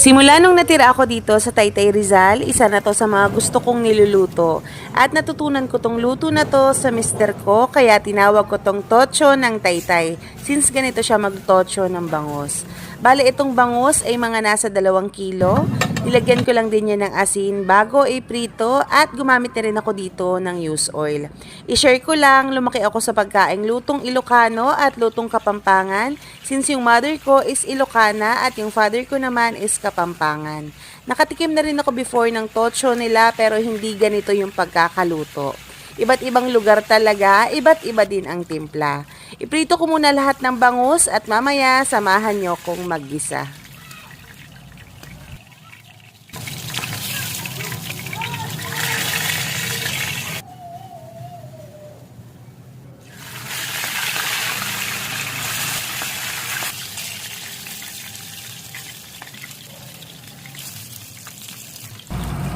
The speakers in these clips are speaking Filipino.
Simula nung natira ako dito sa Taytay Rizal, isa na to sa mga gusto kong niluluto. At natutunan ko tong luto na to sa mister ko, kaya tinawag ko tong tocho ng Taytay, since ganito siya magtocho ng bangus. Bale, itong bangus ay mga nasa 2 kilo. Nilagyan ko lang din yan ng asin bago iprito at gumamit na rin ako dito ng used oil. I-share ko lang, lumaki ako sa pagkaing lutong Ilocano at lutong Kapampangan since yung mother ko is Ilocana at yung father ko naman is Kapampangan. Nakatikim na rin ako before ng tocho nila pero hindi ganito yung pagkakaluto. Iba't ibang lugar talaga, iba't iba din ang timpla. Iprito ko muna lahat ng bangus at mamaya samahan nyo kong maggisa.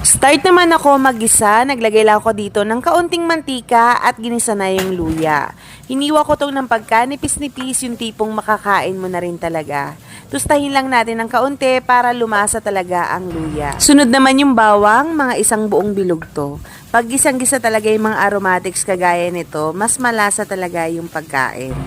Start naman ako mag-gisa, naglagay lang ako dito ng kaunting mantika at ginisa na yung luya. Hiniwa ko tong ng pagkanipis-nipis, yung tipong makakain mo na rin talaga. Tustahin lang natin ng kaunti para lumasa talaga ang luya. Sunod naman yung bawang, mga 1 buong bilog to. Pag gisang-gisa talaga yung mga aromatics kagaya nito, mas malasa talaga yung pagkain.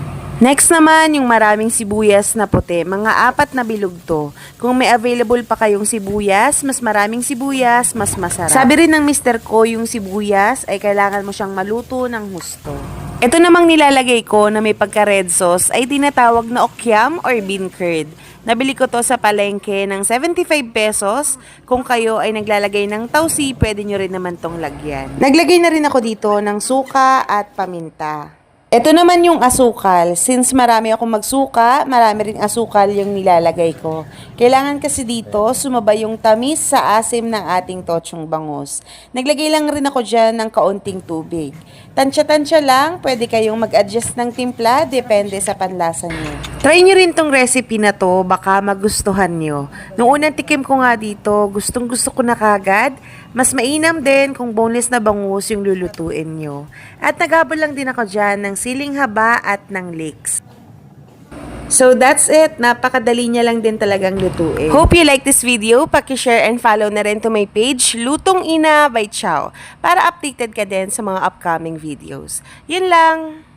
Next naman, yung maraming sibuyas na puti, mga 4 na bilog to. Kung may available pa kayong sibuyas, mas maraming sibuyas, mas masarap. Sabi rin ng mister ko, yung sibuyas ay kailangan mo siyang maluto ng husto. Ito namang nilalagay ko na may pagka-red sauce ay tinatawag na okyam or bean curd. Nabili ko to sa palengke ng 75 pesos. Kung kayo ay naglalagay ng tausi, pwede nyo rin naman tong lagyan. Naglagay na rin ako dito ng suka at paminta. Ito naman yung asukal. Since marami akong magsuka, marami ring asukal yung nilalagay ko. Kailangan kasi dito sumabay yung tamis sa asim ng ating tochong bangus. Naglagay lang rin ako dyan ng kaunting tubig. Tansya-tansya lang, pwede kayong mag-adjust ng timpla, depende sa panlasa nyo. Try nyo rin tong recipe na to, baka magustuhan nyo. Nung unang tikim ko nga dito, gustong-gusto ko na kagad. Mas mainam din kung boneless na bangus yung lulutuin nyo. At naghabol lang din ako dyan ng siling haba at ng leeks. So that's it. Napakadali niya lang din talagang lutuin. Hope you like this video. Paki-share and follow na rin to my page, Lutong Ina by Chow, para updated ka din sa mga upcoming videos. Yun lang!